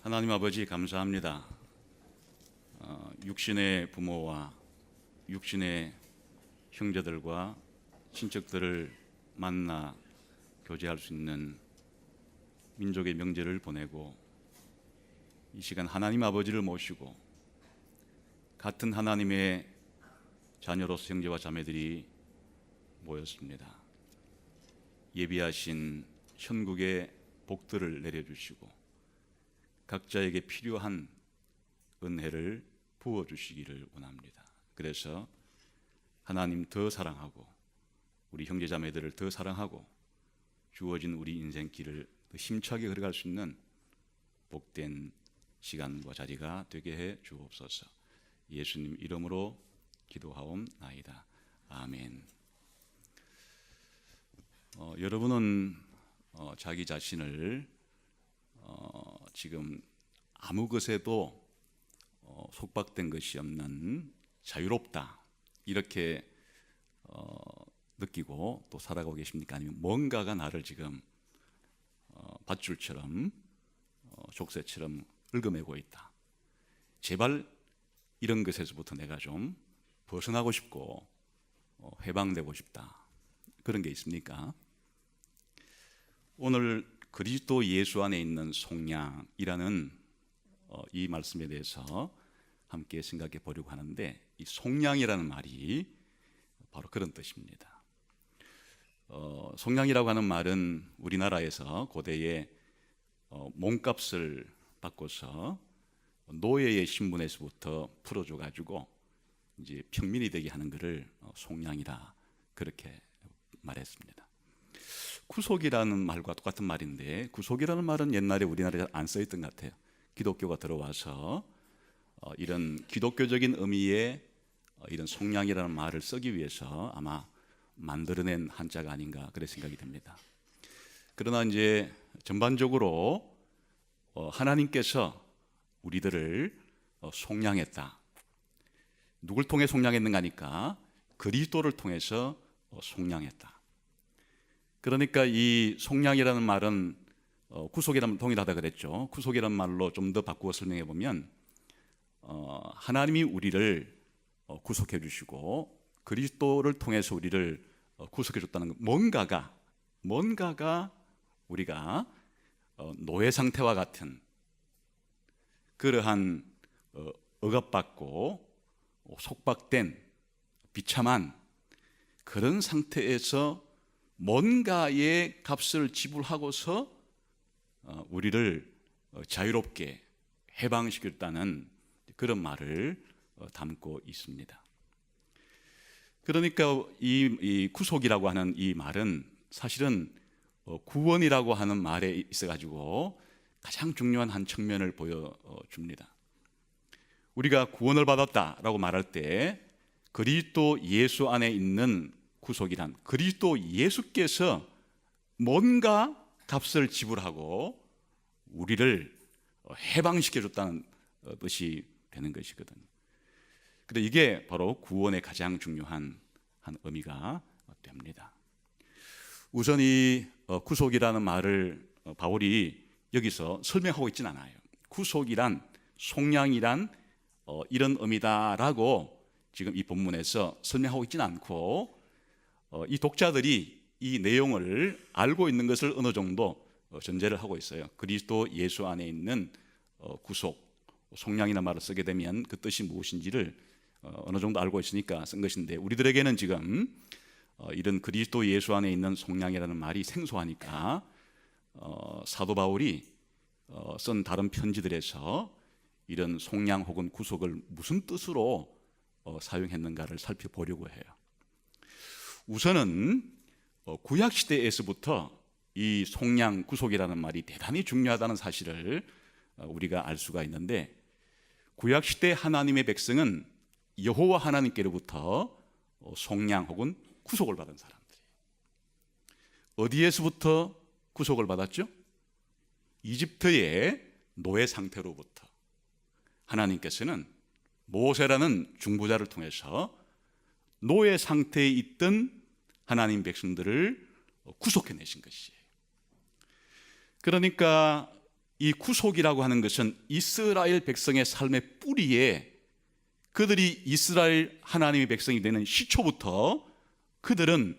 하나님 아버지 감사합니다. 육신의 부모와 육신의 형제들과 친척들을 만나 교제할 수 있는 민족의 명절을 보내고 이 시간 하나님 아버지를 모시고 같은 하나님의 자녀로서 형제와 자매들이 모였습니다. 예비하신 천국의 복들을 내려주시고 각자에게 필요한 은혜를 부어주시기를 원합니다. 그래서 하나님 더 사랑하고 우리 형제자매들을 더 사랑하고 주어진 우리 인생길을 더 힘차게 걸어갈 수 있는 복된 시간과 자리가 되게 해 주옵소서. 예수님 이름으로 기도하옵나이다. 아멘. 여러분은 자기 자신을 지금 아무 것에도 속박된 것이 없는 자유롭다 이렇게 느끼고 또 살아가고 계십니까? 아니면 뭔가가 나를 지금 밧줄처럼 족쇄처럼 얽어매고 있다. 제발 이런 것에서부터 내가 좀 벗어나고 싶고 해방되고 싶다. 그런 게 있습니까? 오늘 그리스도 예수 안에 있는 속량이라는 이 말씀에 대해서 함께 생각해 보려고 하는데, 이 속량이라는 말이 바로 그런 뜻입니다. 속량이라고 하는 말은 우리나라에서 고대에 몸값을 바꿔서 노예의 신분에서부터 풀어줘 가지고 이제 평민이 되게 하는 것을 속량이라 그렇게 말했습니다. 구속이라는 말과 똑같은 말인데, 구속이라는 말은 옛날에 우리나라에 안 써있던 것 같아요. 기독교가 들어와서 이런 기독교적인 의미의 이런 속량이라는 말을 쓰기 위해서 아마 만들어낸 한자가 아닌가 그런 생각이 듭니다. 그러나 이제 전반적으로 하나님께서 우리들을 속량했다. 누굴 통해 속량했는가 하니까 그리스도를 통해서 속량했다. 그러니까 이 속량이라는 말은 구속이라는 동일하다 그랬죠. 구속이라는 말로 좀 더 바꾸어 설명해 보면 하나님이 우리를 구속해 주시고 그리스도를 통해서 우리를 구속해 줬다는 것, 뭔가가 우리가 노예 상태와 같은 그러한 억압받고 속박된 비참한 그런 상태에서 뭔가의 값을 지불하고서 우리를 자유롭게 해방시켰다는 그런 말을 담고 있습니다. 그러니까 이 구속이라고 하는 이 말은 사실은 구원이라고 하는 말에 있어가지고 가장 중요한 한 측면을 보여줍니다. 우리가 구원을 받았다라고 말할 때 그리스도 예수 안에 있는 구속이란 그리스도 예수께서 뭔가 값을 지불하고 우리를 해방시켜줬다는 뜻이 되는 것이거든요. 그런데 이게 바로 구원의 가장 중요한 한 의미가 됩니다. 우선 이 구속이라는 말을 바울이 여기서 설명하고 있지는 않아요. 구속이란, 속량이란 이런 의미다라고 지금 이 본문에서 설명하고 있지는 않고 이 독자들이 이 내용을 알고 있는 것을 어느 정도 전제를 하고 있어요. 그리스도 예수 안에 있는 구속, 속량이라는 말을 쓰게 되면 그 뜻이 무엇인지를 어느 정도 알고 있으니까 쓴 것인데, 우리들에게는 지금 이런 그리스도 예수 안에 있는 속량이라는 말이 생소하니까 사도 바울이 쓴 다른 편지들에서 이런 속량 혹은 구속을 무슨 뜻으로 사용했는가를 살펴보려고 해요. 우선은 구약 시대에서부터 이 속량, 구속이라는 말이 대단히 중요하다는 사실을 우리가 알 수가 있는데, 구약 시대 하나님의 백성은 여호와 하나님께로부터 속량 혹은 구속을 받은 사람들이에요. 어디에서부터 구속을 받았죠? 이집트의 노예 상태로부터 하나님께서는 모세라는 중보자를 통해서 노예 상태에 있던 하나님 백성들을 구속해내신 것이에요. 그러니까 이 구속이라고 하는 것은 이스라엘 백성의 삶의 뿌리에 그들이 이스라엘 하나님의 백성이 되는 시초부터 그들은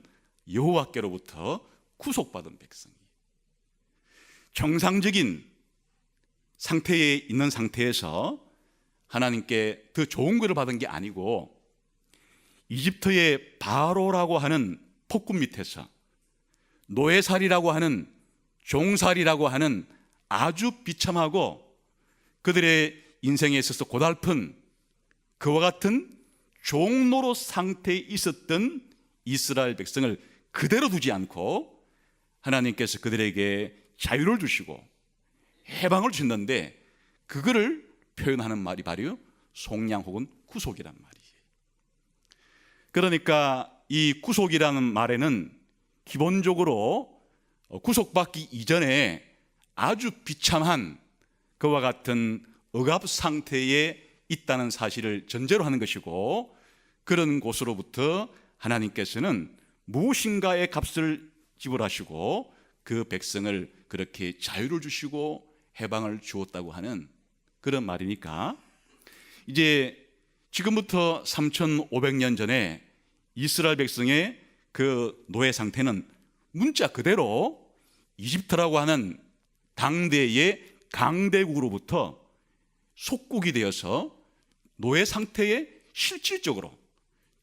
여호와께로부터 구속받은 백성이에요. 정상적인 상태에 있는 상태에서 하나님께 더 좋은 것을 받은 게 아니고 이집트의 바로라고 하는 폭군 밑에서 노예살이라고 하는 종살이라고 하는 아주 비참하고 그들의 인생에 있어서 고달픈 그와 같은 종노릇 상태에 있었던 이스라엘 백성을 그대로 두지 않고 하나님께서 그들에게 자유를 주시고 해방을 주셨는데 그거를 표현하는 말이 바로 속량 혹은 구속이란 말이에요. 그러니까 이 구속이라는 말에는 기본적으로 구속받기 이전에 아주 비참한 그와 같은 억압 상태에 있다는 사실을 전제로 하는 것이고 그런 곳으로부터 하나님께서는 무엇인가의 값을 지불하시고 그 백성을 그렇게 자유를 주시고 해방을 주었다고 하는 그런 말이니까 이제 지금부터 3,500년 전에 이스라엘 백성의 그 노예 상태는 문자 그대로 이집트라고 하는 당대의 강대국으로부터 속국이 되어서 노예 상태에 실질적으로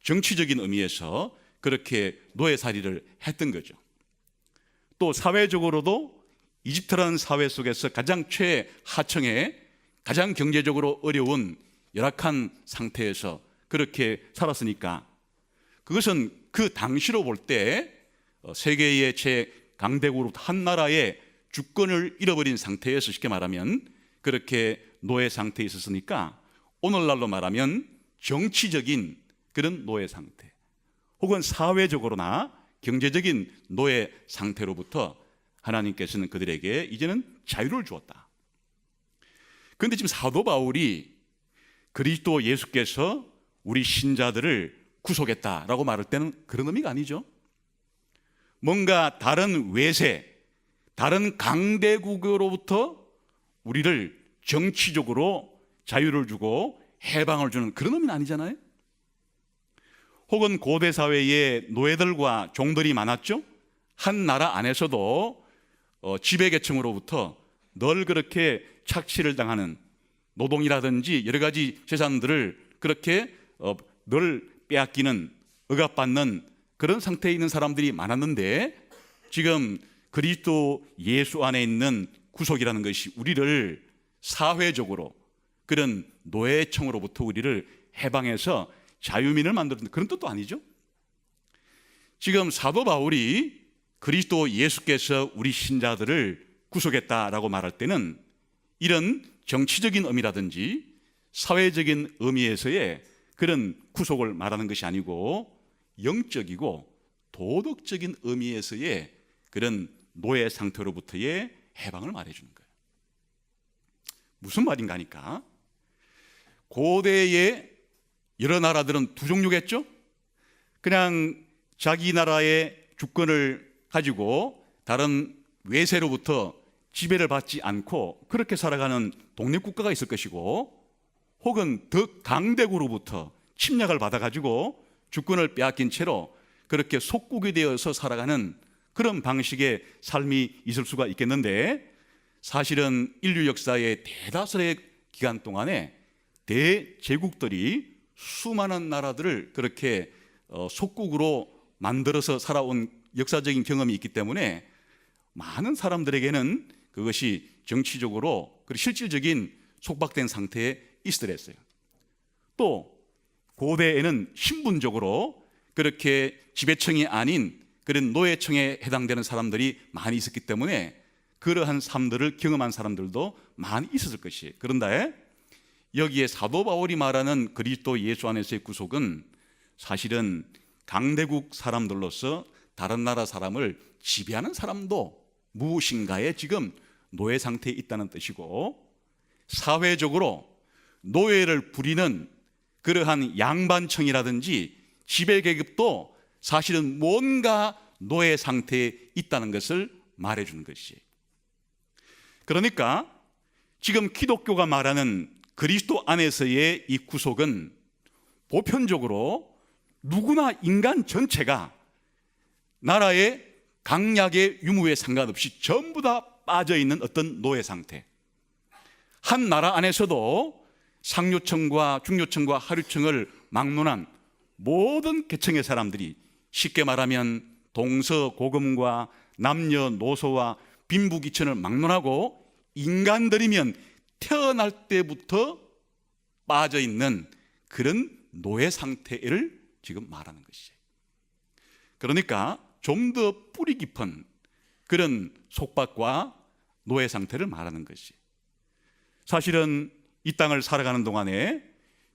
정치적인 의미에서 그렇게 노예살이를 했던 거죠. 또 사회적으로도 이집트라는 사회 속에서 가장 최하층에 가장 경제적으로 어려운 열악한 상태에서 그렇게 살았으니까 그것은 그 당시로 볼 때 세계의 최강대국으로 한 나라의 주권을 잃어버린 상태에서 쉽게 말하면 그렇게 노예 상태에 있었으니까 오늘날로 말하면 정치적인 그런 노예 상태 혹은 사회적으로나 경제적인 노예 상태로부터 하나님께서는 그들에게 이제는 자유를 주었다. 그런데 지금 사도 바울이 그리스도 예수께서 우리 신자들을 구속했다라고 말할 때는 그런 의미가 아니죠. 뭔가 다른 외세, 다른 강대국으로부터 우리를 정치적으로 자유를 주고 해방을 주는 그런 의미는 아니잖아요. 혹은 고대 사회에 노예들과 종들이 많았죠. 한 나라 안에서도 지배계층으로부터 늘 그렇게 착취를 당하는 노동이라든지 여러 가지 재산들을 그렇게 늘 빼앗기는 억압받는 그런 상태에 있는 사람들이 많았는데 지금 그리스도 예수 안에 있는 구속이라는 것이 우리를 사회적으로 그런 노예청으로부터 우리를 해방해서 자유민을 만드는 그런 뜻도 아니죠. 지금 사도 바울이 그리스도 예수께서 우리 신자들을 구속했다라고 말할 때는 이런 정치적인 의미라든지 사회적인 의미에서의 그런 구속을 말하는 것이 아니고 영적이고 도덕적인 의미에서의 그런 노예 상태로부터의 해방을 말해주는 거예요. 무슨 말인가 하니까 고대의 여러 나라들은 두 종류겠죠. 그냥 자기 나라의 주권을 가지고 다른 외세로부터 지배를 받지 않고 그렇게 살아가는 독립국가가 있을 것이고 혹은 더 강대국으로부터 침략을 받아가지고 주권을 빼앗긴 채로 그렇게 속국이 되어서 살아가는 그런 방식의 삶이 있을 수가 있겠는데 사실은 인류 역사의 대다수의 기간 동안에 대제국들이 수많은 나라들을 그렇게 속국으로 만들어서 살아온 역사적인 경험이 있기 때문에 많은 사람들에게는 그것이 정치적으로 그리고 실질적인 속박된 상태에 있으랬어요. 또 고대에는 신분적으로 그렇게 지배층이 아닌 그런 노예층에 해당되는 사람들이 많이 있었기 때문에 그러한 삶들을 경험한 사람들도 많이 있었을 것이에요. 그런데 여기에 사도 바울이 말하는 그리스도 예수 안에서의 구속은 사실은 강대국 사람들로서 다른 나라 사람을 지배하는 사람도 무엇인가에 지금 노예 상태에 있다는 뜻이고 사회적으로 노예를 부리는 그러한 양반층이라든지 지배계급도 사실은 뭔가 노예 상태에 있다는 것을 말해주는 것이에요. 그러니까 지금 기독교가 말하는 그리스도 안에서의 이 구속은 보편적으로 누구나 인간 전체가 나라의 강약의 유무에 상관없이 전부 다 빠져 있는 어떤 노예 상태. 한 나라 안에서도 상류층과 중류층과 하류층을 막론한 모든 계층의 사람들이, 쉽게 말하면 동서고금과 남녀노소와 빈부귀천을 막론하고 인간들이면 태어날 때부터 빠져 있는 그런 노예 상태를 지금 말하는 것이에요. 그러니까 좀 더 뿌리 깊은 그런 속박과 노예 상태를 말하는 것이, 사실은 이 땅을 살아가는 동안에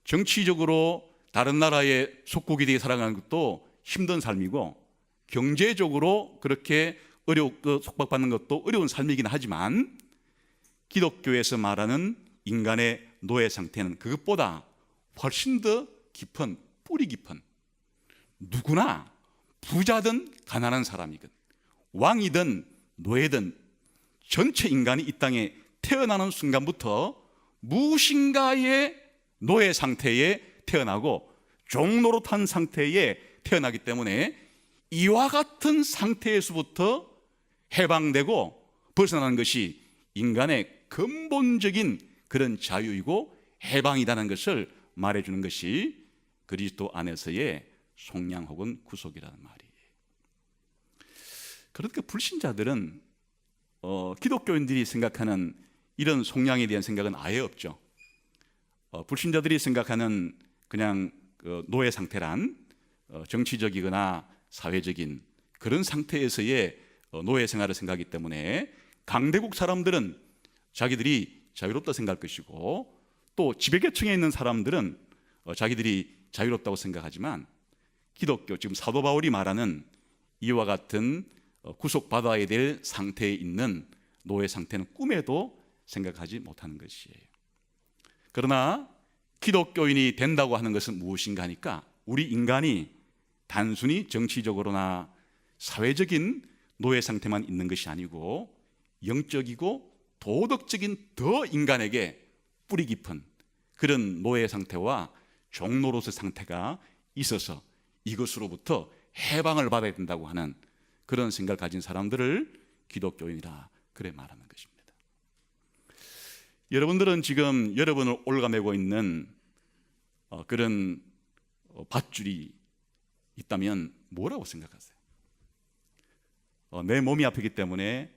정치적으로 다른 나라의 속국이 되어 살아가는 것도 힘든 삶이고, 경제적으로 그렇게 속박받는 것도 어려운 삶이긴 하지만, 기독교에서 말하는 인간의 노예 상태는 그것보다 훨씬 더 깊은, 뿌리 깊은, 누구나 부자든 가난한 사람이든 왕이든 노예든 전체 인간이 이 땅에 태어나는 순간부터 무엇인가의 노예 상태에 태어나고 종노릇한 상태에 태어나기 때문에 이와 같은 상태에서부터 해방되고 벗어나는 것이 인간의 근본적인 그런 자유이고 해방이라는 것을 말해주는 것이 그리스도 안에서의 속량 혹은 구속이라는 말이에요. 그러니까 불신자들은 기독교인들이 생각하는 이런 속량에 대한 생각은 아예 없죠. 불신자들이 생각하는 그냥 노예 상태란 정치적이거나 사회적인 그런 상태에서의 노예 생활을 생각하기 때문에, 강대국 사람들은 자기들이 자유롭다 생각할 것이고, 또 지배계층에 있는 사람들은 자기들이 자유롭다고 생각하지만, 기독교, 지금 사도 바울이 말하는 이와 같은 구속받아야 될 상태에 있는 노예 상태는 꿈에도 생각하지 못하는 것이에요. 그러나 기독교인이 된다고 하는 것은 무엇인가 하니까, 우리 인간이 단순히 정치적으로나 사회적인 노예 상태만 있는 것이 아니고 영적이고 도덕적인 더 인간에게 뿌리 깊은 그런 노예 상태와 종노릇의 상태가 있어서 이것으로부터 해방을 받아야 된다고 하는 그런 생각을 가진 사람들을 기독교인이라 그래 말하는 것입니다. 여러분들은 지금 여러분을 올가매고 있는 그런 밧줄이 있다면 뭐라고 생각하세요? 내 몸이 아프기 때문에,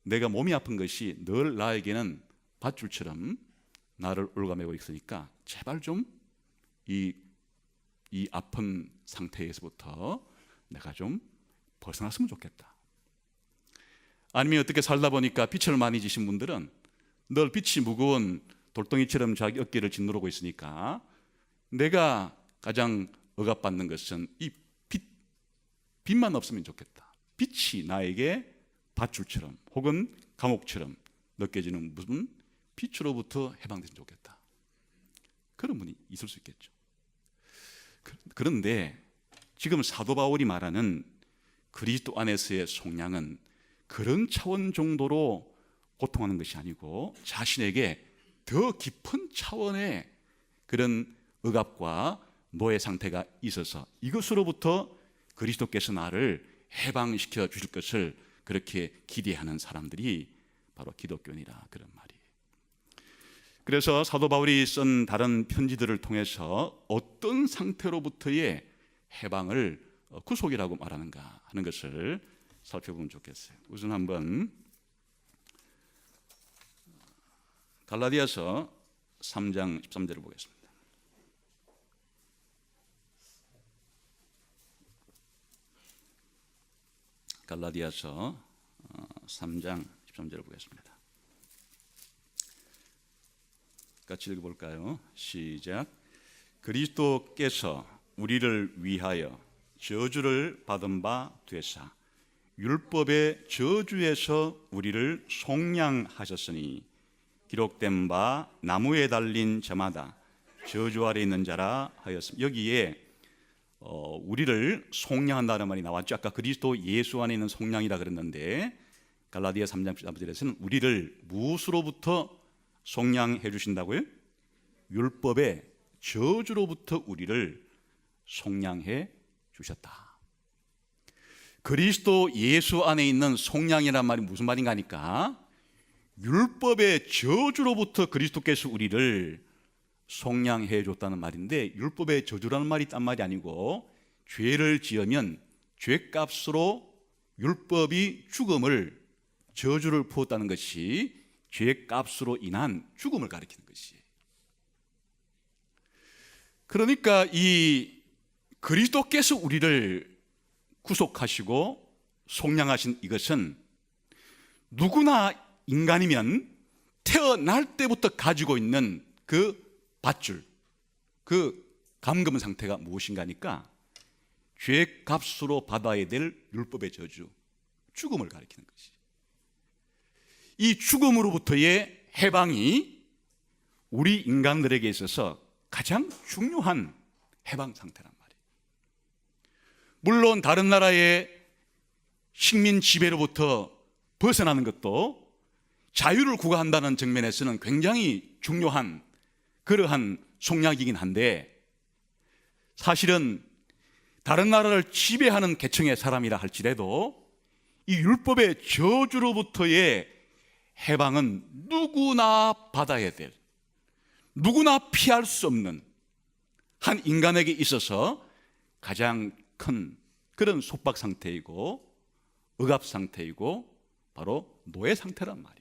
내가 몸이 아픈 것이 늘 나에게는 밧줄처럼 나를 올가매고 있으니까 제발 좀 이 아픈 상태에서부터 내가 좀 벗어났으면 좋겠다. 아니면 어떻게 살다 보니까 빛을 많이 지신 분들은 늘 빛이 무거운 돌덩이처럼 자기 어깨를 짓누르고 있으니까, 내가 가장 억압받는 것은 이 빛만 없으면 좋겠다. 빛이 나에게 밧줄처럼 혹은 감옥처럼 느껴지는 무슨 빛으로부터 해방됐으면 좋겠다. 그런 분이 있을 수 있겠죠. 그런데 지금 사도 바울이 말하는 그리스도 안에서의 속량은 그런 차원 정도로 고통하는 것이 아니고, 자신에게 더 깊은 차원의 그런 억압과 노예 상태가 있어서 이것으로부터 그리스도께서 나를 해방시켜 주실 것을 그렇게 기대하는 사람들이 바로 기독교인이라, 그런 말이에요. 그래서 사도 바울이 쓴 다른 편지들을 통해서 어떤 상태로부터의 해방을 구속이라고 말하는가 하는 것을 살펴보면 좋겠어요. 우선 한번 갈라디아서 3장 13절을 보겠습니다. 갈라디아서 3장 13절을 보겠습니다. 같이 읽어볼까요? 시작. 그리스도께서 우리를 위하여 저주를 받은 바 되사 율법의 저주에서 우리를 속량하셨으니, 기록된 바 나무에 달린 자마다 저주 아래 있는 자라 하였습니다. 여기에 우리를 속량한다는 말이 나왔죠. 아까 그리스도 예수 안에 있는 속량이라 그랬는데, 갈라디아 3장 13절에서는 우리를 무엇으로부터 속량해 주신다고요? 율법의 저주로부터 우리를 속량해 주셨다. 그리스도 예수 안에 있는 속량이란 말이 무슨 말인가 하니까 율법의 저주로부터 그리스도께서 우리를 속량해 줬다는 말인데, 율법의 저주라는 말이 딴 말이 아니고 죄를 지으면 죄값으로 율법이 죽음을, 저주를 부었다는 것이 죄값으로 인한 죽음을 가리키는 것이에요. 그러니까 이 그리스도께서 우리를 구속하시고 속량하신 이것은 누구나 인간이면 태어날 때부터 가지고 있는 그 밧줄, 그 감금 상태가 무엇인가 하니까 죄값으로 받아야 될 율법의 저주, 죽음을 가리키는 것이. 이 죽음으로부터의 해방이 우리 인간들에게 있어서 가장 중요한 해방 상태란 말이에요. 물론 다른 나라의 식민 지배로부터 벗어나는 것도 자유를 구가한다는 측면에서는 굉장히 중요한 그러한 속량이긴 한데, 사실은 다른 나라를 지배하는 계층의 사람이라 할지라도 이 율법의 저주로부터의 해방은 누구나 받아야 될, 누구나 피할 수 없는 한 인간에게 있어서 가장 큰 그런 속박 상태이고 억압 상태이고 바로 노예 상태란 말이에요.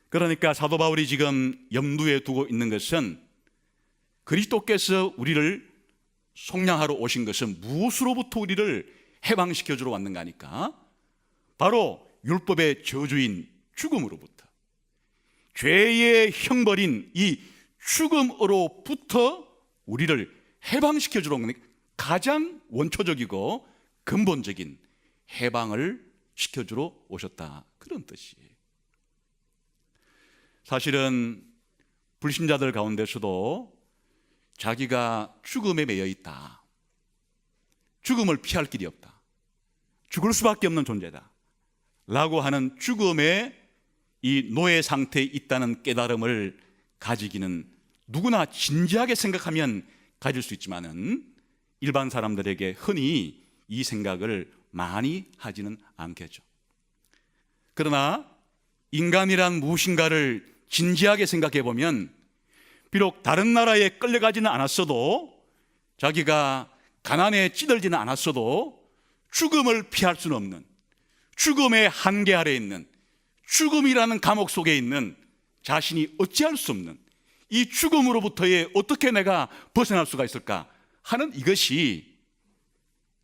그러니까 사도 바울이 지금 염두에 두고 있는 것은 그리스도께서 우리를 속량하러 오신 것은 무엇으로부터 우리를 해방시켜 주러 왔는가 하니까 바로 율법의 저주인 죽음으로부터, 죄의 형벌인 이 죽음으로부터 우리를 해방시켜 주러 온 가장 원초적이고 근본적인 해방을 시켜주러 오셨다, 그런 뜻이에요. 사실은 불신자들 가운데서도 자기가 죽음에 매여 있다, 죽음을 피할 길이 없다, 죽을 수밖에 없는 존재다 라고 하는 죽음의 이 노예 상태에 있다는 깨달음을 가지기는 누구나 진지하게 생각하면 가질 수 있지만은 일반 사람들에게 흔히 이 생각을 많이 하지는 않겠죠. 그러나 인간이란 무엇인가를 진지하게 생각해 보면 비록 다른 나라에 끌려가지는 않았어도, 자기가 가난에 찌들지는 않았어도 죽음을 피할 수는 없는, 죽음의 한계 아래에 있는, 죽음이라는 감옥 속에 있는 자신이 어찌할 수 없는 이 죽음으로부터의 어떻게 내가 벗어날 수가 있을까 하는 이것이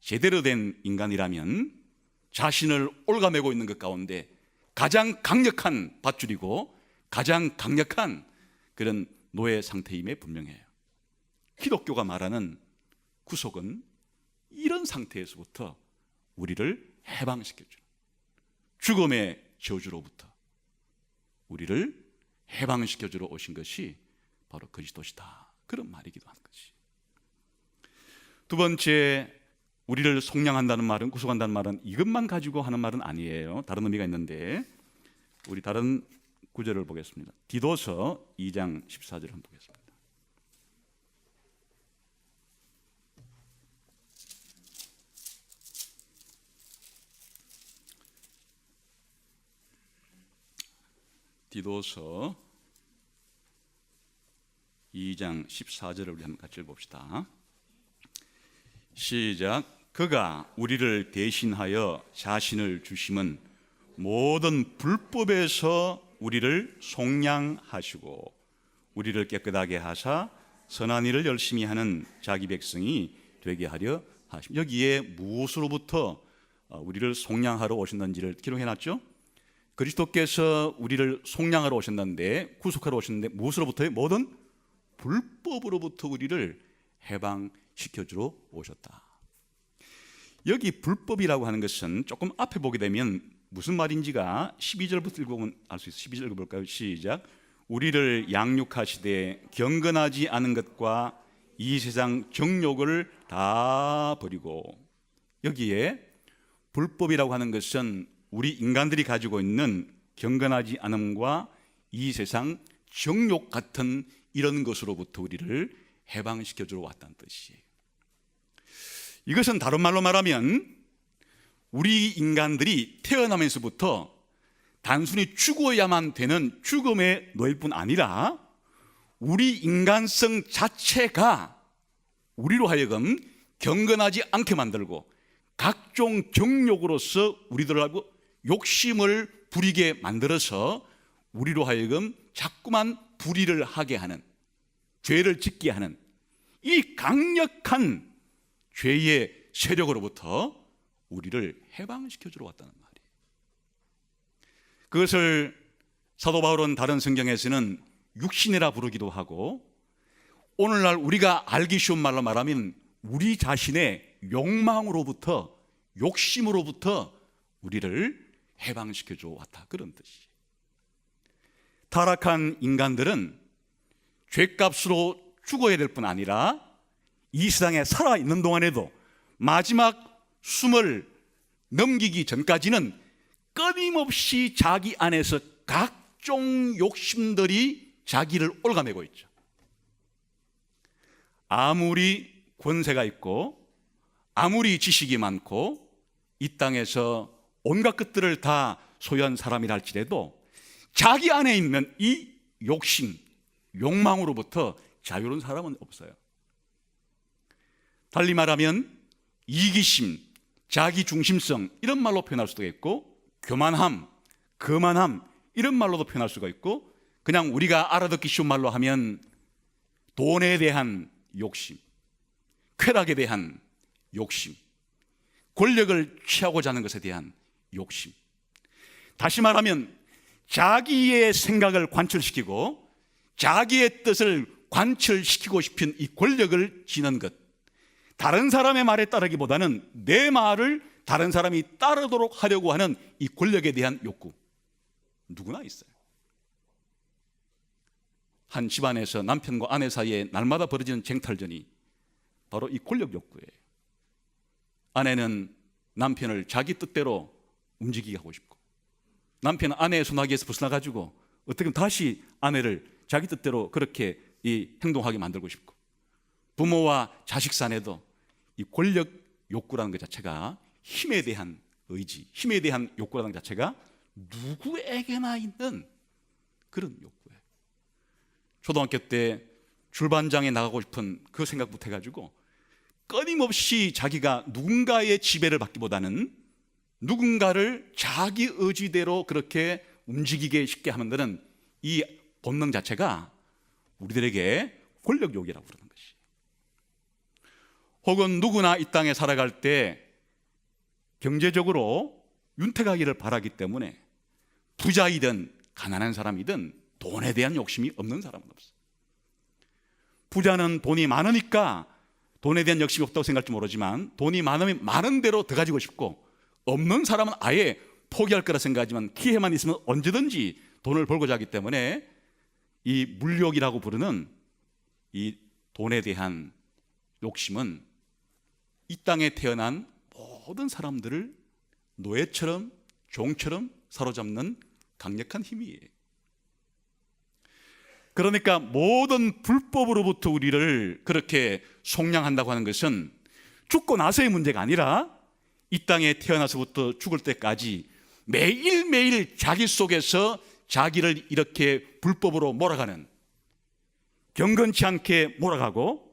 제대로 된 인간이라면 자신을 옭아매고 있는 것 가운데 가장 강력한 밧줄이고 가장 강력한 그런 노예 상태임에 분명해요. 기독교가 말하는 구속은 이런 상태에서부터 우리를 해방시켜주는, 죽음의 저주로부터 우리를 해방시켜주러 오신 것이 바로 그리스도시다, 그런 말이기도 하는 것이. 두 번째, 우리를 속량한다는 말은, 구속한다는 말은 이것만 가지고 하는 말은 아니에요. 다른 의미가 있는데 우리 다른 구절을 보겠습니다. 디도서 2장 14절을 한번 보겠습니다. 디도서 2장 14절을 우리 한번 같이 읽어봅시다. 시작. 그가 우리를 대신하여 자신을 주심은 모든 불법에서 우리를 속량하시고 우리를 깨끗하게 하사 선한 일을 열심히 하는 자기 백성이 되게 하려 하심. 여기에 무엇으로부터 우리를 속량하러 오셨는지를 기록해놨죠. 그리스도께서 우리를 속량하러 오셨는데, 구속하러 오셨는데 무엇으로부터요? 모든 불법으로부터 우리를 해방시켜주러 오셨다. 여기 불법이라고 하는 것은 조금 앞에 보게 되면 무슨 말인지가 12절부터 읽어보면 알 수 있어요. 12절 읽어볼까요? 시작. 우리를 양육하시되 경건하지 않은 것과 이 세상 정욕을 다 버리고, 여기에 불법이라고 하는 것은 우리 인간들이 가지고 있는 경건하지 않음과 이 세상 정욕 같은 이런 것으로부터 우리를 해방시켜 주러 왔다는 뜻이에요. 이것은 다른 말로 말하면 우리 인간들이 태어나면서부터 단순히 죽어야만 되는 죽음의 노예일 뿐 아니라 우리 인간성 자체가 우리로 하여금 경건하지 않게 만들고 각종 정욕으로서 우리들을 욕심을 부리게 만들어서 우리로 하여금 자꾸만 불의를 하게 하는, 죄를 짓게 하는 이 강력한 죄의 세력으로부터 우리를 해방시켜 주러 왔다는 말이에요. 그것을 사도 바울은 다른 성경에서는 육신이라 부르기도 하고, 오늘날 우리가 알기 쉬운 말로 말하면 우리 자신의 욕망으로부터, 욕심으로부터 우리를 해방시켜 줘 왔다, 그런 뜻이에요. 타락한 인간들은 죄값으로 죽어야 될 뿐 아니라 이 세상에 살아있는 동안에도 마지막 숨을 넘기기 전까지는 끊임없이 자기 안에서 각종 욕심들이 자기를 올가매고 있죠. 아무리 권세가 있고 아무리 지식이 많고 이 땅에서 온갖 것들을 다 소유한 사람이라 할지라도 자기 안에 있는 이 욕심, 욕망으로부터 자유로운 사람은 없어요. 달리 말하면 이기심, 자기중심성 이런 말로 표현할 수도 있고, 교만함, 거만함 이런 말로도 표현할 수가 있고, 그냥 우리가 알아듣기 쉬운 말로 하면 돈에 대한 욕심, 쾌락에 대한 욕심, 권력을 취하고자 하는 것에 대한 욕심, 다시 말하면 자기의 생각을 관철시키고 자기의 뜻을 관철시키고 싶은 이 권력을 지는 것, 다른 사람의 말에 따르기보다는 내 말을 다른 사람이 따르도록 하려고 하는 이 권력에 대한 욕구, 누구나 있어요. 한 집안에서 남편과 아내 사이에 날마다 벌어지는 쟁탈전이 바로 이 권력 욕구예요. 아내는 남편을 자기 뜻대로 움직이게 하고 싶고, 남편은 아내의 손아귀에서 벗어나가지고 어떻게 보면 다시 아내를 자기 뜻대로 그렇게 행동하게 만들고 싶고, 부모와 자식 간에도 이 권력 욕구라는 것 자체가 힘에 대한 의지, 힘에 대한 욕구라는 것 자체가 누구에게나 있는 그런 욕구예요. 초등학교 때 줄반장에 나가고 싶은 그 생각부터 해가지고 끊임없이 자기가 누군가의 지배를 받기보다는 누군가를 자기 의지대로 그렇게 움직이게 쉽게 하는 데는 이 본능 자체가 우리들에게 권력욕이라고 부르는 것이. 혹은 누구나 이 땅에 살아갈 때 경제적으로 윤택하기를 바라기 때문에 부자이든 가난한 사람이든 돈에 대한 욕심이 없는 사람은 없어요. 부자는 돈이 많으니까 돈에 대한 욕심이 없다고 생각할지 모르지만, 돈이 많으면 많은 대로 더 가지고 싶고, 없는 사람은 아예 포기할 거라 생각하지만 기회만 있으면 언제든지 돈을 벌고자 하기 때문에 이 물욕이라고 부르는 이 돈에 대한 욕심은 이 땅에 태어난 모든 사람들을 노예처럼 종처럼 사로잡는 강력한 힘이에요. 그러니까 모든 불법으로부터 우리를 그렇게 속량한다고 하는 것은 죽고 나서의 문제가 아니라 이 땅에 태어나서부터 죽을 때까지 매일매일 자기 속에서 자기를 이렇게 불법으로 몰아가는, 경건치 않게 몰아가고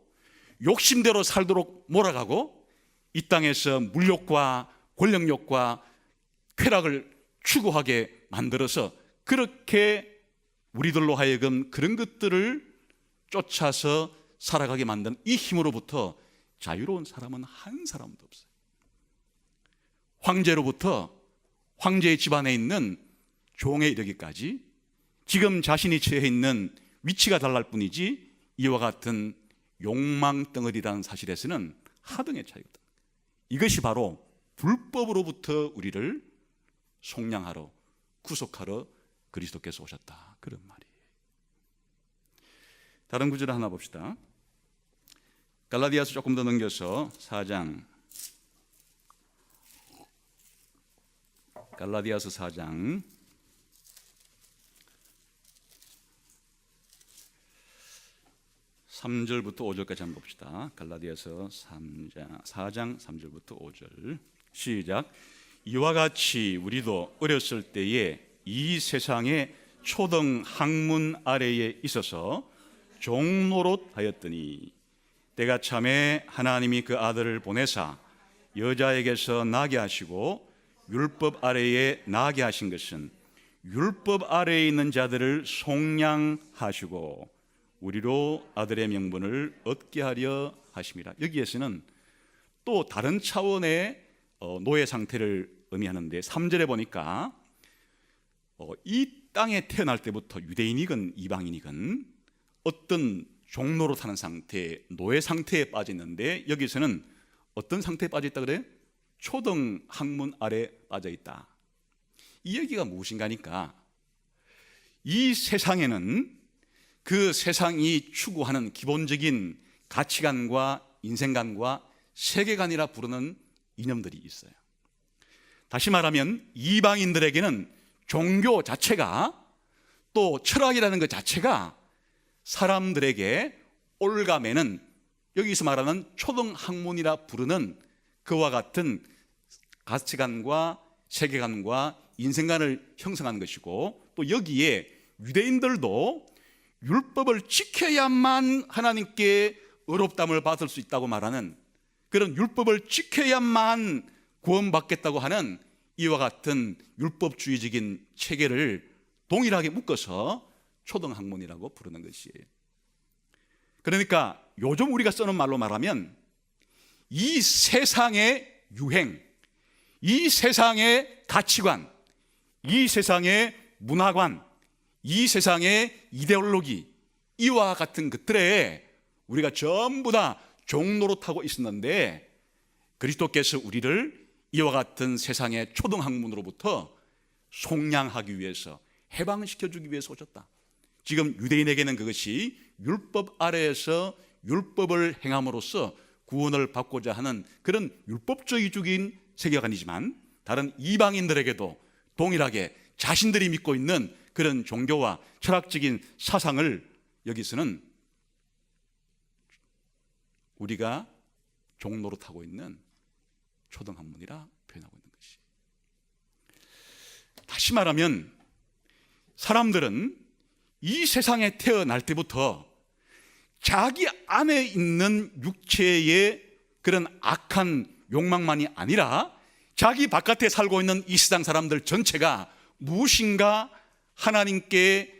욕심대로 살도록 몰아가고, 이 땅에서 물욕과 권력욕과 쾌락을 추구하게 만들어서 그렇게 우리들로 하여금 그런 것들을 쫓아서 살아가게 만든 이 힘으로부터 자유로운 사람은 한 사람도 없어요. 황제로부터 황제의 집안에 있는 종에 이르기까지 지금 자신이 처해 있는 위치가 달랄 뿐이지 이와 같은 욕망 덩어리라는 사실에서는 하등의 차이거든. 이것이 바로 불법으로부터 우리를 속량하러, 구속하러 그리스도께서 오셨다, 그런 말이에요. 다른 구절을 하나 봅시다. 갈라디아서 조금 더 넘겨서 4장, 갈라디아서 4장 3절부터 5절까지 한번 봅시다. 갈라디아서 4장 3절부터 5절 시작. 이와 같이 우리도 어렸을 때에 이 세상의 초등 학문 아래에 있어서 종노릇하였더니 때가 참에 하나님이 그 아들을 보내사 여자에게서 나게 하시고 율법 아래에 나게 하신 것은 율법 아래에 있는 자들을 속량하시고 우리로 아들의 명분을 얻게 하려 하심이라. 여기에서는 또 다른 차원의 노예 상태를 의미하는데 3절에 보니까 이 땅에 태어날 때부터 유대인이건 이방인이건 어떤 종노릇하는 상태, 노예 상태에 빠져 있는데 여기서는 어떤 상태에 빠져 있다 그래요? 초등 학문 아래 빠져 있다. 이 얘기가 무엇인가니까 이 세상에는 그 세상이 추구하는 기본적인 가치관과 인생관과 세계관이라 부르는 이념들이 있어요. 다시 말하면 이방인들에게는 종교 자체가 또 철학이라는 것 자체가 사람들에게 올가매는 여기서 말하는 초등학문이라 부르는 그와 같은 가치관과 세계관과 인생관을 형성한 것이고 또 여기에 유대인들도 율법을 지켜야만 하나님께 의롭다함을 받을 수 있다고 말하는 그런 율법을 지켜야만 구원받겠다고 하는 이와 같은 율법주의적인 체계를 동일하게 묶어서 초등학문이라고 부르는 것이에요. 그러니까 요즘 우리가 쓰는 말로 말하면 이 세상의 유행, 이 세상의 가치관, 이 세상의 문화관, 이 세상의 이데올로기, 이와 같은 것들에 우리가 전부 다 종노릇하고 있었는데 그리스도께서 우리를 이와 같은 세상의 초등학문으로부터 속량하기 위해서 해방시켜주기 위해서 오셨다. 지금 유대인에게는 그것이 율법 아래에서 율법을 행함으로써 구원을 받고자 하는 그런 율법주의적인 세계관이지만 다른 이방인들에게도 동일하게 자신들이 믿고 있는 그런 종교와 철학적인 사상을 여기서는 우리가 종노릇하고 있는 초등학문이라 표현하고 있는 것이. 다시 말하면 사람들은 이 세상에 태어날 때부터 자기 안에 있는 육체의 그런 악한 욕망만이 아니라 자기 바깥에 살고 있는 이 세상 사람들 전체가 무엇인가 하나님께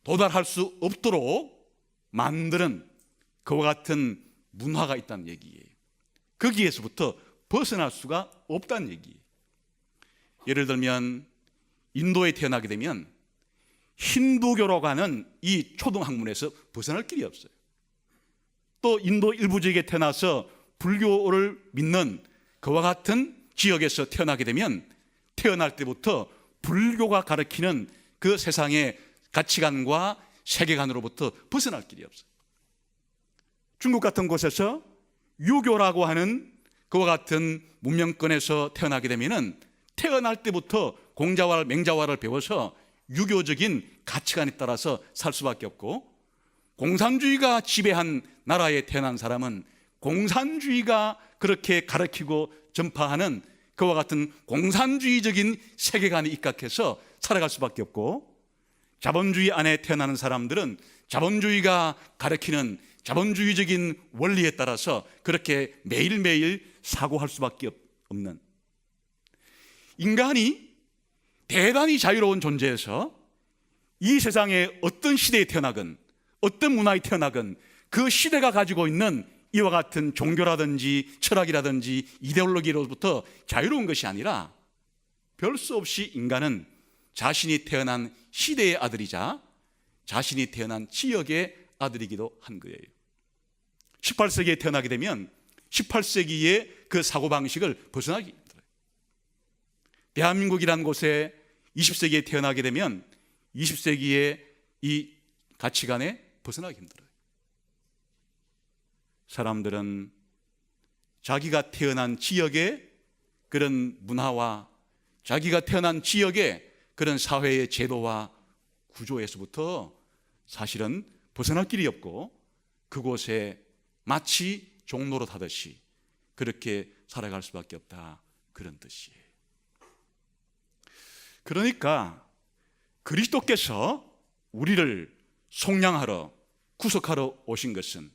도달할 수 없도록 만드는 그와 같은 문화가 있다는 얘기예요. 거기에서부터 벗어날 수가 없다는 얘기예요. 예를 들면 인도에 태어나게 되면 힌두교로 가는 이 초등학문에서 벗어날 길이 없어요. 또 인도 일부 지역에 태어나서 불교를 믿는 그와 같은 지역에서 태어나게 되면 태어날 때부터 불교가 가르치는 그 세상의 가치관과 세계관으로부터 벗어날 길이 없어요. 중국 같은 곳에서 유교라고 하는 그와 같은 문명권에서 태어나게 되면 태어날 때부터 공자와 맹자와를 배워서 유교적인 가치관에 따라서 살 수밖에 없고, 공산주의가 지배한 나라에 태어난 사람은 공산주의가 그렇게 가르치고 전파하는 그와 같은 공산주의적인 세계관에 입각해서 살아갈 수밖에 없고, 자본주의 안에 태어나는 사람들은 자본주의가 가르치는 자본주의적인 원리에 따라서 그렇게 매일매일 사고할 수밖에 없는, 인간이 대단히 자유로운 존재에서 이 세상에 어떤 시대에 태어나건 어떤 문화에 태어나건 그 시대가 가지고 있는 이와 같은 종교라든지 철학이라든지 이데올로기로부터 자유로운 것이 아니라 별 수 없이 인간은 자신이 태어난 시대의 아들이자 자신이 태어난 지역의 아들이기도 한 거예요. 18세기에 태어나게 되면 18세기의 그 사고방식을 벗어나기 힘들어요. 대한민국이라는 곳에 20세기에 태어나게 되면 20세기의 이 가치관에 벗어나기 힘들어요. 사람들은 자기가 태어난 지역의 그런 문화와 자기가 태어난 지역의 그런 사회의 제도와 구조에서부터 사실은 벗어날 길이 없고, 그곳에 마치 종로로 타듯이 그렇게 살아갈 수밖에 없다, 그런 뜻이에요. 그러니까 그리스도께서 우리를 속량하러, 구속하러 오신 것은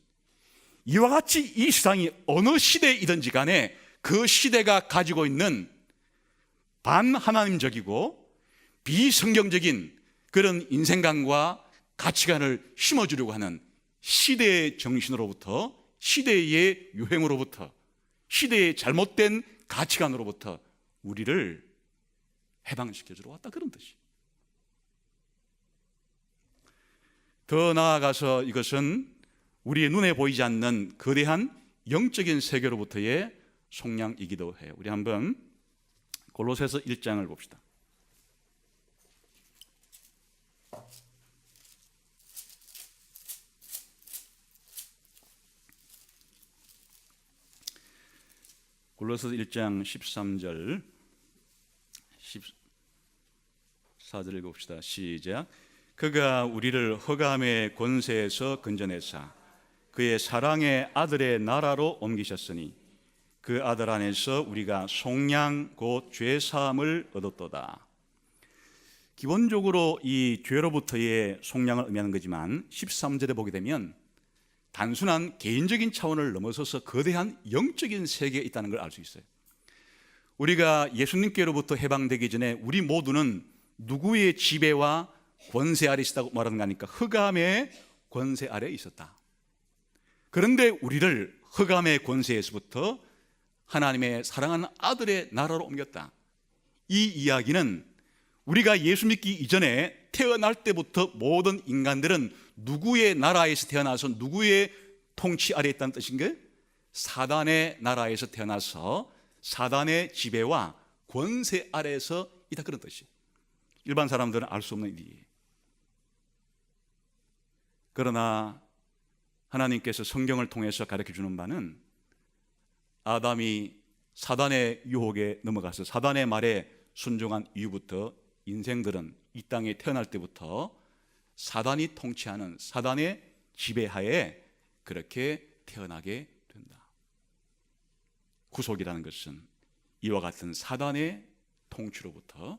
이와 같이 이 세상이 어느 시대이든지 간에 그 시대가 가지고 있는 반하나님적이고 비성경적인 그런 인생관과 가치관을 심어주려고 하는 시대의 정신으로부터, 시대의 유행으로부터, 시대의 잘못된 가치관으로부터 우리를 해방시켜주러 왔다, 그런 뜻이에요. 더 나아가서 이것은 우리의 눈에 보이지 않는 거대한 영적인 세계로부터의 속량이기도 해요. 우리 한번 골로새서 1장을 봅시다. 골로새서 1장 13절 14절 읽어봅시다. 시작. 그가 우리를 흑암의 권세에서 건져내사 그의 사랑의 아들의 나라로 옮기셨으니 그 아들 안에서 우리가 속량 곧 죄사함을 얻었도다. 기본적으로 이 죄로부터의 속량을 의미하는 거지만 13절에 보게 되면 단순한 개인적인 차원을 넘어서서 거대한 영적인 세계에 있다는 걸 알 수 있어요. 우리가 예수님께로부터 해방되기 전에 우리 모두는 누구의 지배와 권세 아래 있었다고 말하는 거 아닙니까? 흑암의 권세 아래 있었다. 그런데 우리를 흑암의 권세에서부터 하나님의 사랑하는 아들의 나라로 옮겼다. 이 이야기는 우리가 예수 믿기 이전에 태어날 때부터 모든 인간들은 누구의 나라에서 태어나서 누구의 통치 아래에 있다는 뜻인가요? 사단의 나라에서 태어나서 사단의 지배와 권세 아래에서 있다, 그런 뜻이에요. 일반 사람들은 알 수 없는 일이에요. 그러나 하나님께서 성경을 통해서 가르쳐 주는 바는 아담이 사단의 유혹에 넘어가서 사단의 말에 순종한 이후부터 인생들은 이 땅에 태어날 때부터 사단이 통치하는 사단의 지배하에 그렇게 태어나게 된다. 구속이라는 것은 이와 같은 사단의 통치로부터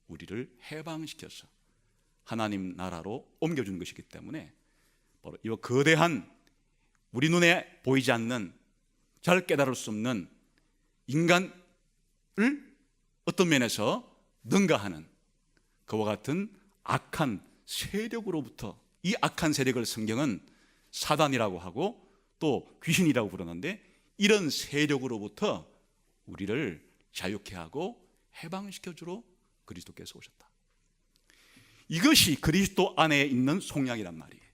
우리를 해방시켜서 하나님 나라로 옮겨주는 것이기 때문에 바로 이 거대한 우리 눈에 보이지 않는 잘 깨달을 수 없는 인간을 어떤 면에서 능가하는 그와 같은 악한 세력으로부터, 이 악한 세력을 성경은 사단이라고 하고 또 귀신이라고 부르는데, 이런 세력으로부터 우리를 자유케 하고 해방시켜주러 그리스도께서 오셨다. 이것이 그리스도 안에 있는 속량이란 말이에요.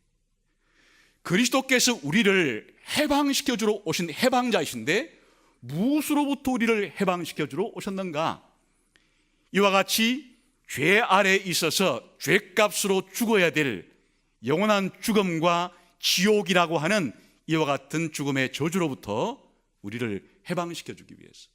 그리스도께서 우리를 해방시켜주러 오신 해방자이신데 무엇으로부터 우리를 해방시켜주러 오셨는가? 이와 같이 죄 아래에 있어서 죄값으로 죽어야 될 영원한 죽음과 지옥이라고 하는 이와 같은 죽음의 저주로부터 우리를 해방시켜주기 위해서,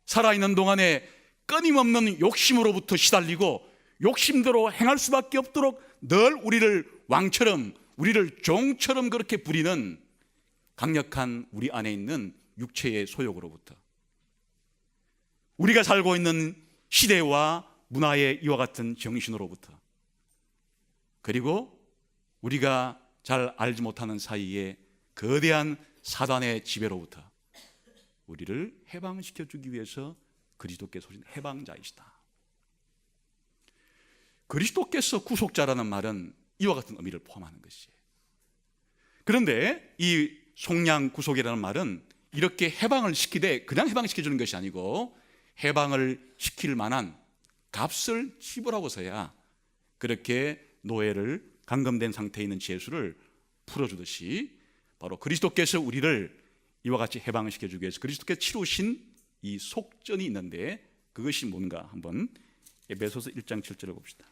살아있는 동안에 끊임없는 욕심으로부터 시달리고 욕심대로 행할 수밖에 없도록 늘 우리를 왕처럼, 우리를 종처럼 그렇게 부리는 강력한 우리 안에 있는 육체의 소욕으로부터, 우리가 살고 있는 시대와 문화의 이와 같은 정신으로부터, 그리고 우리가 잘 알지 못하는 사이에 거대한 사단의 지배로부터 우리를 해방시켜주기 위해서 그리스도께서 오신 해방자이시다. 그리스도께서 구속자라는 말은 이와 같은 의미를 포함하는 것이에요. 그런데 이 속량 구속이라는 말은 이렇게 해방을 시키되 그냥 해방시켜주는 것이 아니고 해방을 시킬 만한 값을 지불하고서야 그렇게 노예를 감금된 상태에 있는 죄수를 풀어주듯이 바로 그리스도께서 우리를 이와 같이 해방시켜주기 위해서 그리스도께서 치루신 이 속전이 있는데 그것이 뭔가 한번 에베소서 1장 7절을 봅시다.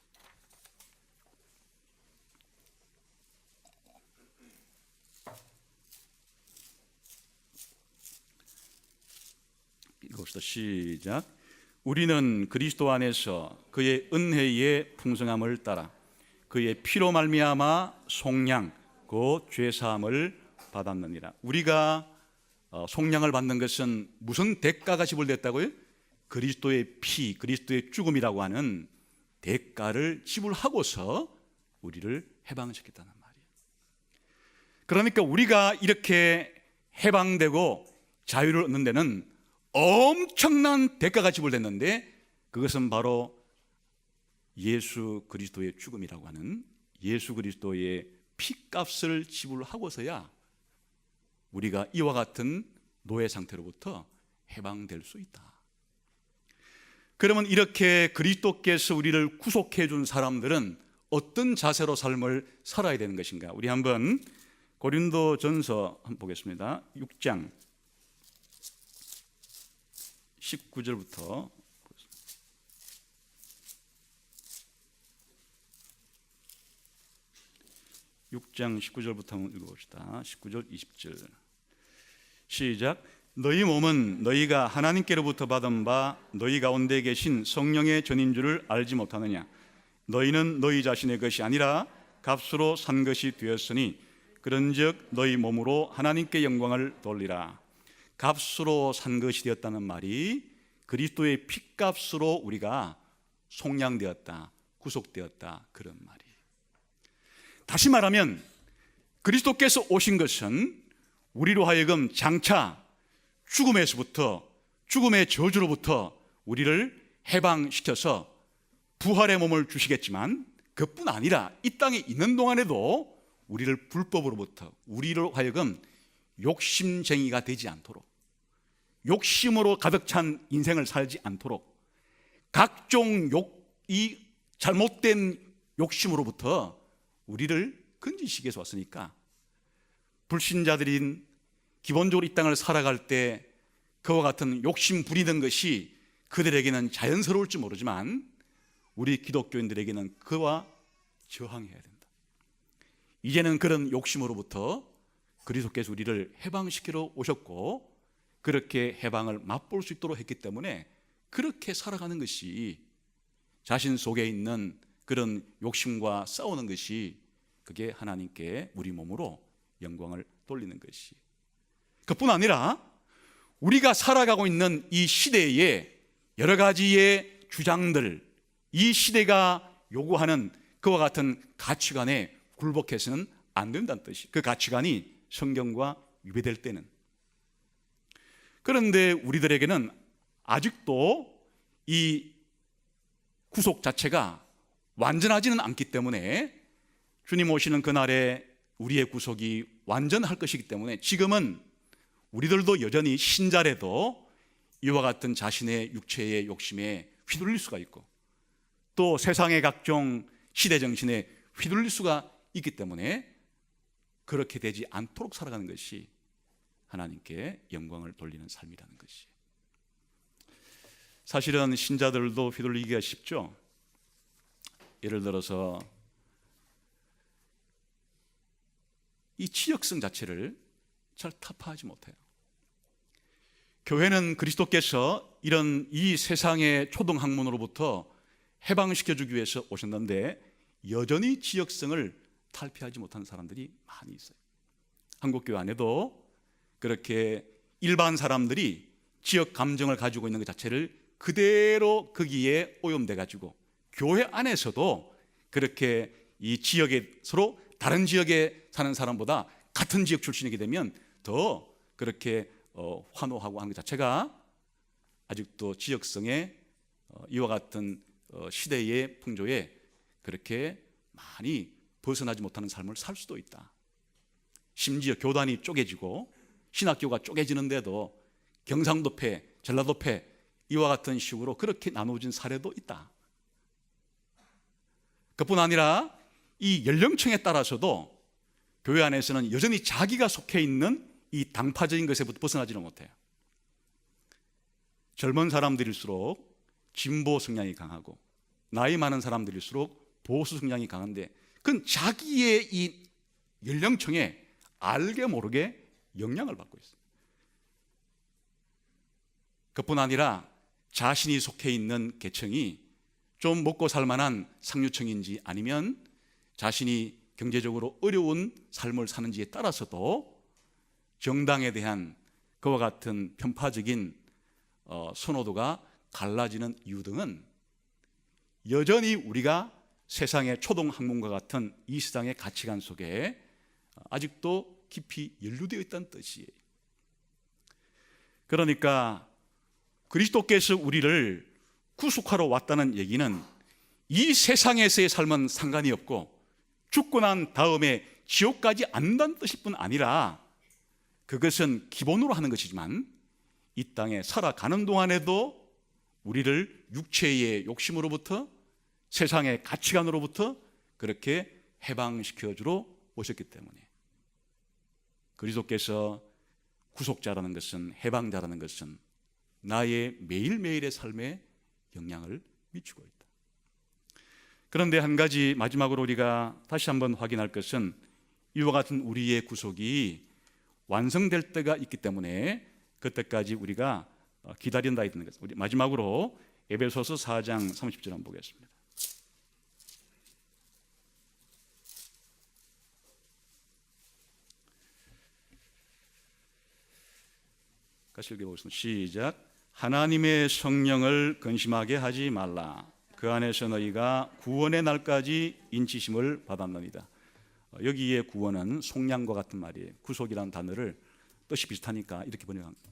읽읍시다. 시작. 우리는 그리스도 안에서 그의 은혜의 풍성함을 따라 그의 피로 말미암아 속량 그 죄사함을 받았느니라. 우리가 속량을 받는 것은 무슨 대가가 지불됐다고요? 그리스도의 피, 그리스도의 죽음이라고 하는 대가를 지불하고서 우리를 해방시켰다는 말이에요. 그러니까 우리가 이렇게 해방되고 자유를 얻는 데는 엄청난 대가가 지불됐는데, 그것은 바로 예수 그리스도의 죽음이라고 하는 예수 그리스도의 피값을 지불하고서야 우리가 이와 같은 노예 상태로부터 해방될 수 있다. 그러면 이렇게 그리스도께서 우리를 구속해 준 사람들은 어떤 자세로 삶을 살아야 되는 것인가? 우리 한번 고린도전서 한번 보겠습니다. 6장 19절부터 6장 19절부터 한번 읽어봅시다. 19절 20절 시작. 너희 몸은 너희가 하나님께로부터 받은 바 너희 가운데 계신 성령의 전인 줄을 알지 못하느냐? 너희는 너희 자신의 것이 아니라 값으로 산 것이 되었으니 그런즉 너희 몸으로 하나님께 영광을 돌리라. 값으로 산 것이 되었다는 말이 그리스도의 피값으로 우리가 속량되었다, 구속되었다, 그런 말이에요. 다시 말하면 그리스도께서 오신 것은 우리로 하여금 장차 죽음에서부터, 죽음의 저주로부터 우리를 해방시켜서 부활의 몸을 주시겠지만, 그뿐 아니라 이 땅에 있는 동안에도 우리를 불법으로부터, 우리로 하여금 욕심쟁이가 되지 않도록, 욕심으로 가득 찬 인생을 살지 않도록, 각종 이 잘못된 욕심으로부터 우리를 건지시기 위해서 왔으니까, 불신자들인 기본적으로 이 땅을 살아갈 때 그와 같은 욕심 부리는 것이 그들에게는 자연스러울지 모르지만 우리 기독교인들에게는 그와 저항해야 된다. 이제는 그런 욕심으로부터 그리스도께서 우리를 해방시키러 오셨고, 그렇게 해방을 맛볼 수 있도록 했기 때문에 그렇게 살아가는 것이, 자신 속에 있는 그런 욕심과 싸우는 것이, 그게 하나님께 우리 몸으로 영광을 돌리는 것이. 그뿐 아니라 우리가 살아가고 있는 이 시대에 여러 가지의 주장들, 이 시대가 요구하는 그와 같은 가치관에 굴복해서는 안 된다는 뜻이, 그 가치관이 성경과 위배될 때는. 그런데 우리들에게는 아직도 이 구속 자체가 완전하지는 않기 때문에, 주님 오시는 그날에 우리의 구속이 완전할 것이기 때문에 지금은 우리들도 여전히 신자래도 이와 같은 자신의 육체의 욕심에 휘둘릴 수가 있고, 또 세상의 각종 시대 정신에 휘둘릴 수가 있기 때문에 그렇게 되지 않도록 살아가는 것이 하나님께 영광을 돌리는 삶이라는 것이. 사실은 신자들도 휘둘리기가 쉽죠. 예를 들어서 이 지역성 자체를 잘 타파하지 못해요. 교회는 그리스도께서 이런 이 세상의 초등학문으로부터 해방시켜주기 위해서 오셨는데 여전히 지역성을 탈피하지 못하는 사람들이 많이 있어요. 한국교회 안에도 그렇게 일반 사람들이 지역 감정을 가지고 있는 것 자체를 그대로 거기에 오염돼 가지고, 교회 안에서도 그렇게 이 지역에 서로 다른 지역에 사는 사람보다 같은 지역 출신이게 되면 더 그렇게 환호하고 하는 것 자체가 아직도 지역성의 이와 같은 시대의 풍조에 그렇게 많이 벗어나지 못하는 삶을 살 수도 있다. 심지어 교단이 쪼개지고 신학교가 쪼개지는데도 경상도패, 전라도패 이와 같은 식으로 그렇게 나눠진 사례도 있다. 그뿐 아니라 이 연령층에 따라서도 교회 안에서는 여전히 자기가 속해 있는 이 당파적인 것에부터 벗어나지는 못해요. 젊은 사람들일수록 진보 성향이 강하고, 나이 많은 사람들일수록 보수 성향이 강한데, 그건 자기의 이 연령층에 알게 모르게 영향을 받고 있어요. 그뿐 아니라 자신이 속해 있는 계층이 좀 먹고 살만한 상류층인지, 아니면 자신이 경제적으로 어려운 삶을 사는지에 따라서도 정당에 대한 그와 같은 편파적인 선호도가 갈라지는 이유 등은 여전히 우리가 세상의 초동학문과 같은 이 세상의 가치관 속에 아직도 깊이 연루되어 있다는 뜻이에요. 그러니까 그리스도께서 우리를 구속하러 왔다는 얘기는 이 세상에서의 삶은 상관이 없고 죽고 난 다음에 지옥까지 안 간다는 뜻일 뿐 아니라, 그것은 기본으로 하는 것이지만 이 땅에 살아가는 동안에도 우리를 육체의 욕심으로부터, 세상의 가치관으로부터 그렇게 해방시켜주러 오셨기 때문에, 그리스도께서 구속자라는 것은, 해방자라는 것은 나의 매일매일의 삶에 영향을 미치고 있다. 그런데 한 가지 마지막으로 우리가 다시 한번 확인할 것은, 이와 같은 우리의 구속이 완성될 때가 있기 때문에 그때까지 우리가 기다린다 있는 것. 우리 마지막으로 에베소서 4장 30절 한번 보겠습니다. 같이 읽어보겠습니다. 시작. 하나님의 성령을 근심하게 하지 말라. 그 안에서 너희가 구원의 날까지 인치심을 받았느니라. 여기에 구원은 속량과 같은 말이에요. 구속이라는 단어를 뜻이 비슷하니까 이렇게 번역합니다.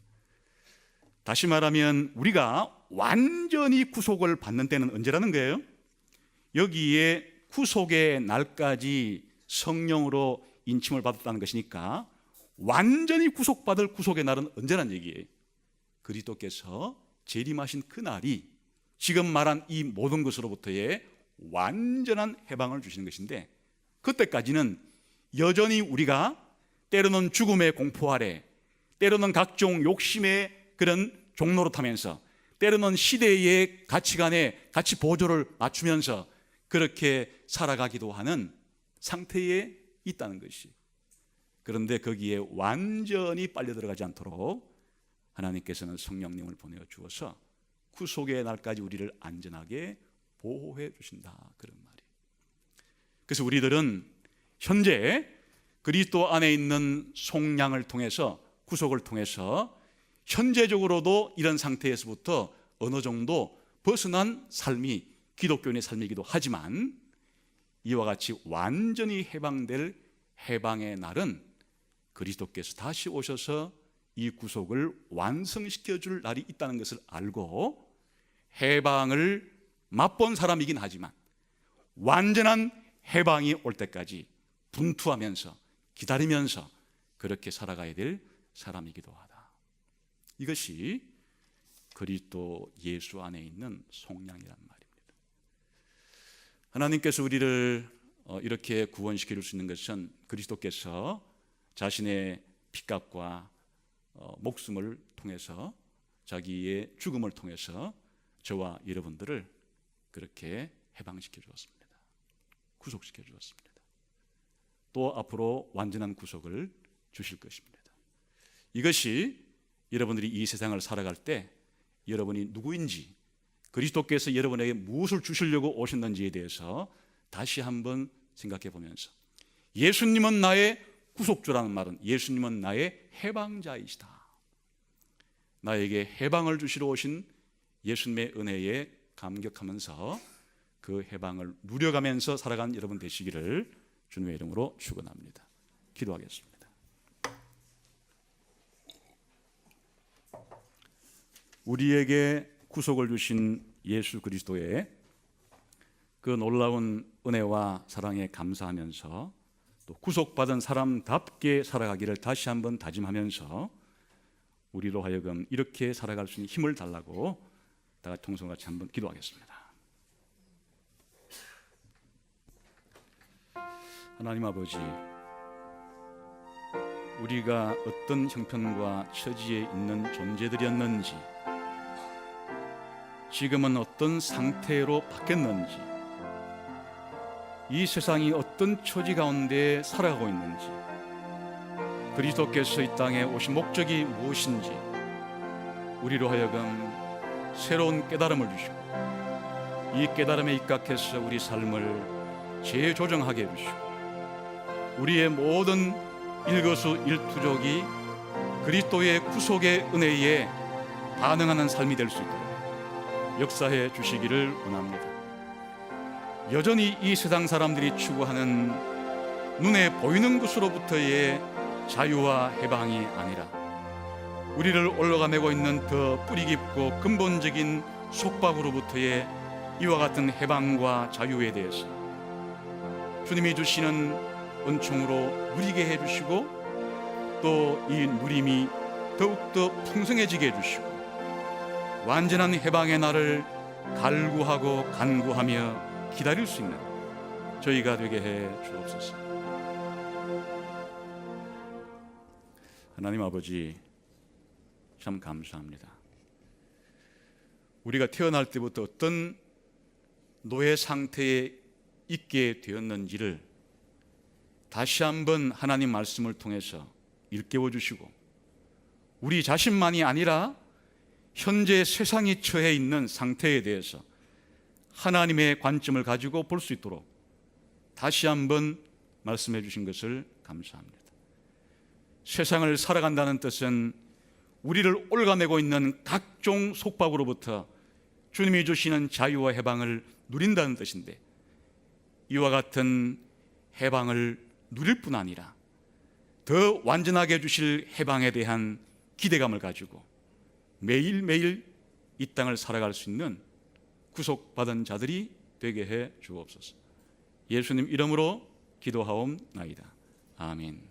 다시 말하면 우리가 완전히 구속을 받는 때는 언제라는 거예요? 여기에 구속의 날까지 성령으로 인침을 받았다는 것이니까 완전히 구속받을 구속의 날은 언제란 얘기예요? 그리스도께서 재림하신 그 날이 지금 말한 이 모든 것으로부터의 완전한 해방을 주시는 것인데, 그때까지는 여전히 우리가 때로는 죽음의 공포 아래, 때로는 각종 욕심의 그런 종로로 타면서, 때로는 시대의 가치관에 가치 보조를 맞추면서 그렇게 살아가기도 하는 상태에 있다는 것이. 그런데 거기에 완전히 빨려 들어가지 않도록 하나님께서는 성령님을 보내주어서 구속의 날까지 우리를 안전하게 보호해 주신다, 그런 말이에요. 그래서 우리들은 현재 그리스도 안에 있는 속량을 통해서, 구속을 통해서 현재적으로도 이런 상태에서부터 어느 정도 벗어난 삶이 기독교인의 삶이기도 하지만, 이와 같이 완전히 해방될 해방의 날은 그리스도께서 다시 오셔서 이 구속을 완성시켜 줄 날이 있다는 것을 알고, 해방을 맛본 사람이긴 하지만 완전한 해방이 올 때까지 분투하면서 기다리면서 그렇게 살아가야 될 사람이기도 하다. 이것이 그리스도 예수 안에 있는 속량이란 말입니다. 하나님께서 우리를 이렇게 구원시켜 줄 수 있는 것은 그리스도께서 자신의 핏값과 목숨을 통해서, 자기의 죽음을 통해서 저와 여러분들을 그렇게 해방시켜 주었습니다. 구속시켜 주었습니다. 또 앞으로 완전한 구속을 주실 것입니다. 이것이 여러분들이 이 세상을 살아갈 때 여러분이 누구인지, 그리스도께서 여러분에게 무엇을 주시려고 오셨는지에 대해서 다시 한번 생각해 보면서, 예수님은 나의 구속주라는 말은 예수님은 나의 해방자이시다. 나에게 해방을 주시러 오신 예수님의 은혜에 감격하면서 그 해방을 누려가면서 살아가는 여러분 되시기를 주님의 이름으로 축원합니다. 기도하겠습니다. 우리에게 구속을 주신 예수 그리스도의 그 놀라운 은혜와 사랑에 감사하면서 또 구속받은 사람답게 살아가기를 다시 한번 다짐하면서 우리로 하여금 이렇게 살아갈 수 있는 힘을 달라고 다 같이 통성같이 한번 기도하겠습니다. 하나님 아버지, 우리가 어떤 형편과 처지에 있는 존재들이었는지, 지금은 어떤 상태로 바뀌었는지, 이 세상이 어떤 처지 가운데 살아가고 있는지, 그리스도께서 이 땅에 오신 목적이 무엇인지 우리로 하여금 새로운 깨달음을 주시고, 이 깨달음에 입각해서 우리 삶을 재조정하게 해주시고, 우리의 모든 일거수일투족이 그리스도의 구속의 은혜에 반응하는 삶이 될 수 있도록 역사해 주시기를 원합니다. 여전히 이 세상 사람들이 추구하는 눈에 보이는 것으로부터의 자유와 해방이 아니라 우리를 올라가매고 있는 더 뿌리 깊고 근본적인 속박으로부터의 이와 같은 해방과 자유에 대해서 주님이 주시는 은총으로 누리게 해주시고 또 이 누림이 더욱더 풍성해지게 해주시고 완전한 해방의 날을 갈구하고 간구하며 기다릴 수 있는 저희가 되게 해 주옵소서. 하나님 아버지, 참 감사합니다. 우리가 태어날 때부터 어떤 노예 상태에 있게 되었는지를 다시 한번 하나님 말씀을 통해서 일깨워 주시고 우리 자신만이 아니라 현재 세상이 처해 있는 상태에 대해서 하나님의 관점을 가지고 볼 수 있도록 다시 한번 말씀해 주신 것을 감사합니다. 세상을 살아간다는 뜻은 우리를 올가매고 있는 각종 속박으로부터 주님이 주시는 자유와 해방을 누린다는 뜻인데 이와 같은 해방을 누릴 뿐 아니라 더 완전하게 주실 해방에 대한 기대감을 가지고 매일매일 이 땅을 살아갈 수 있는 구속받은 자들이 되게 해 주옵소서. 예수님 이름으로 기도하옵나이다. 아멘.